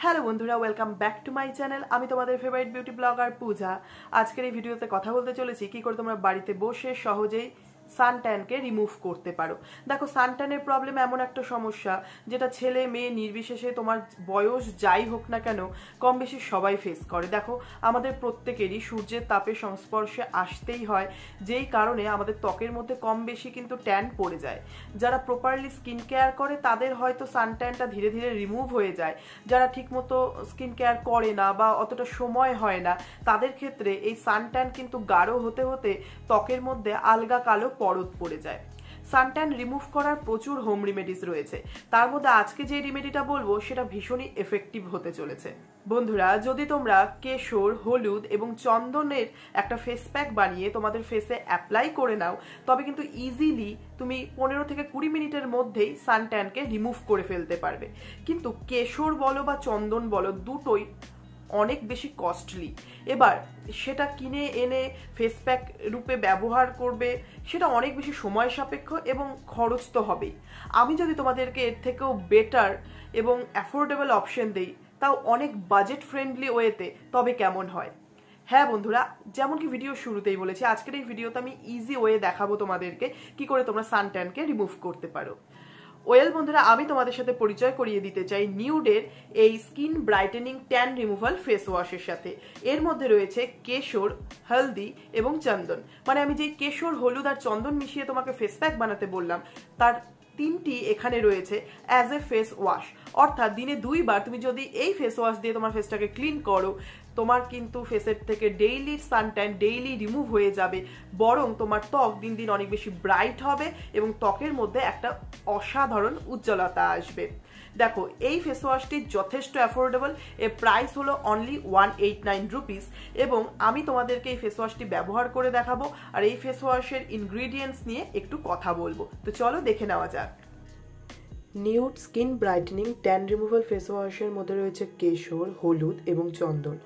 Hello বন্ধুরা, welcome back to my channel. আমি তোমাদের ফেভারিট বিউটি ব্লগার পূজা। আজকের এই ভিডিওতে কথা বলতে চলেছি কি করে তোমরা বাড়িতে বসে সহজেই সানট্যানকে রিমুভ করতে পারো। দেখো, সানট্যানের প্রবলেম এমন একটা সমস্যা যেটা ছেলে মেয়ে নির্বিশেষে তোমার বয়স যাই হোক না কেন কম বেশি সবাই ফেস করে। দেখো, আমাদের প্রত্যেকেরই সূর্যের তাপের সংস্পর্শে আসতেই হয়, যেই কারণে আমাদের ত্বকের মধ্যে কম বেশি কিন্তু ট্যান পড়ে যায়। যারা প্রপারলি স্কিন কেয়ার করে তাদের হয়তো সানট্যানটা ধীরে ধীরে রিমুভ হয়ে যায়। যারা ঠিকমতো স্কিন কেয়ার করে না বা অতটা সময় হয় না তাদের ক্ষেত্রে এই সানট্যান কিন্তু গাঢ় হতে হতে ত্বকের মধ্যে আলগা কালো পরত পড়ে যায়। সানট্যান রিমুভ করার প্রচুর হোম রেমেডিস রয়েছে, তার মধ্যে আজকে যে রেমেডিটা বলবো সেটা ভীষণই এফেক্টিভ হতে চলেছে। বন্ধুরা, যদি তোমরা কেশর, হলুদ এবং চন্দনের একটা ফেস প্যাক বানিয়ে তোমাদের ফেসে অ্যাপ্লাই করে নাও, তবে কিন্তু ইজিলি তুমি 15 থেকে 20 মিনিটের মধ্যেই সানট্যানকে রিমুভ করে ফেলতে পারবে। কিন্তু কেশর বলো বা চন্দন বলো, দুটোই অনেক বেশি কস্টলি। এবার সেটা কিনে এনে ফেস প্যাক রূপে ব্যবহার করবে, সেটা অনেক বেশি সময় সাপেক্ষ এবং খরচ তো হবেই। আমি যদি তোমাদেরকে এর থেকেও বেটার এবং অ্যাফোর্ডেবল অপশন দিই, তাও অনেক বাজেট ফ্রেন্ডলি ওয়েতে, তবে কেমন হয়? হ্যাঁ বন্ধুরা, যেমন কি ভিডিও শুরুতেই বলেছি, আজকের এই ভিডিওতে আমি ইজি ওয়ে দেখাবো তোমাদেরকে কি করে তোমরা সানট্যানকে রিমুভ করতে পারো। ওয়েল বন্ধুরা, আমি তোমাদের সাথে পরিচয় করিয়ে দিতে চাই নিউডের এই skin brightening tan removal face ওয়াশের সাথে। এর মধ্যে রয়েছে কেশর, হলদি এবং চন্দন। মানে আমি যেই কেশর, হলুদ আর চন্দন মিশিয়ে তোমাকে ফেস প্যাক বানাতে বললাম, তার তিনটি এখানে রয়েছে অ্যাজ এ ফেস ওয়াশ। অর্থাৎ দিনে 2 বার তুমি যদি এই ফেস ওয়াশ দিয়ে তোমার ফেসটাকে ক্লিন করো, তোমার কিন্তু ফেসের থেকে ডেইলি সানট্যান ডেইলি রিমুভ হয়ে যাবে। বরং তোমার ত্বক দিন দিন অনেক বেশি ব্রাইট হবে এবং ত্বকের মধ্যে একটা অসাধারণ উজ্জ্বলতা আসবে। দেখো, এই ফেস ওয়াশটি যথেষ্ট অ্যাফোর্ডেবল। এর প্রাইস হলো অনলি 189 রুপিস এবং আমি তোমাদেরকে এই ফেস ওয়াশটি ব্যবহার করে দেখাবো আর এই ফেস ওয়াশের ইনগ্রিডিয়েন্টস নিয়ে একটু কথা বলবো। তো চলো দেখে নেওয়া যাক। Nude skin brightening tan removal face ওয়াশের মধ্যে রয়েছে কেশর, হলুদ এবং চন্দন,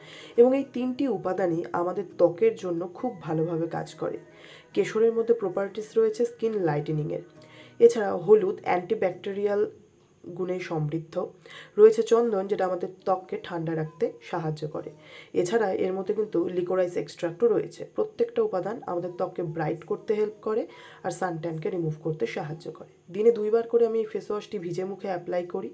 এবং এই তিনটি উপাদানই আমাদের ত্বকের জন্য খুব ভালোভাবে কাজ করে। কেশরের মধ্যে প্রপার্টিস রয়েছে স্কিন লাইটেনিংয়ের। এছাড়া হলুদ অ্যান্টিব্যাকটেরিয়াল গুণে সমৃদ্ধ রয়েছে। চন্দন যেটা আমাদের ত্বককে ঠান্ডা রাখতে সাহায্য করে। এছাড়া এর মধ্যে কিন্তু লিকোরাইস এক্সট্রাক্টও রয়েছে। প্রত্যেকটা উপাদান আমাদের ত্বককে ব্রাইট করতে হেল্প করে আর সানট্যানকে রিমুভ করতে সাহায্য করে। দিনে 2 বার করে আমি এই ফেস ওয়াশটি ভিজে মুখে অ্যাপ্লাই করি।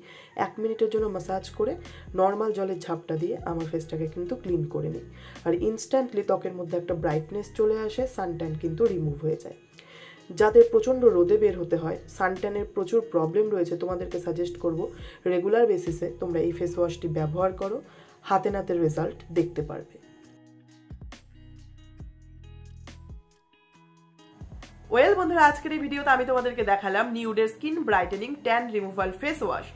1 মিনিটের জন্য ম্যাসাজ করে নর্মাল জলের ঝাপটা দিয়ে আমার ফেসটাকে কিন্তু ক্লিন করে নিই। আর ইনস্ট্যান্টলি ত্বকের মধ্যে একটা ব্রাইটনেস চলে আসে, সানট্যান কিন্তু রিমুভ হয়ে যায়। যাদের প্রচণ্ড রোদে বের হতে হয়, সানট্যানের প্রচুর প্রবলেম রয়েছে, তোমাদেরকে সাজেস্ট করব রেগুলার বেসিসে তোমরা এই ফেস ওয়াশটি ব্যবহার করো, হাতে নাতে রেজাল্ট দেখতে পারবে। ওয়েল বন্ধুরা, আজকের এই ভিডিওতে আমি তোমাদেরকে দেখালাম নিউডের skin brightening tan removal face wash.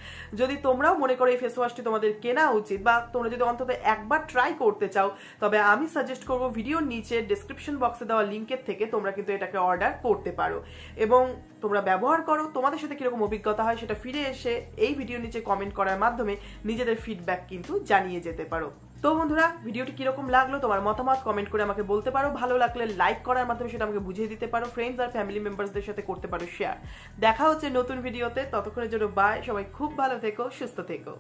যদি তোমরাও মনে করো এই ফেস ওয়াশটি তোমাদের কেনা উচিত বা তোমরা যদি অন্তত একবার ট্রাই করতে চাও, তবে আমি সাজেস্ট করব ভিডিওর নিচে ডেসক্রিপশন বক্সে দেওয়া লিঙ্কের থেকে তোমরা কিন্তু এটাকে অর্ডার করতে পারো এবং তোমরা ব্যবহার করো। তোমাদের সাথে কিরকম অভিজ্ঞতা হয় সেটা ফিরে এসে এই ভিডিওর নিচে কমেন্ট করার মাধ্যমে নিজেদের ফিডব্যাক কিন্তু জানিয়ে যেতে পারো। তো বন্ধুরা, ভিডিওটি কিরকম লাগলো তোমার মতামত কমেন্ট করে আমাকে বলতে পারো। ভালো লাগলে লাইক করার মাধ্যমে সেটা আমাকে বুঝিয়ে দিতে পারো। ফ্রেন্ডস আর ফ্যামিলি মেম্বারসদের সাথে করতে পারো শেয়ার। দেখা হচ্ছে নতুন ভিডিওতে, ততক্ষণের জন্য বাই। সবাই খুব ভালো থেকো, সুস্থ থেকো।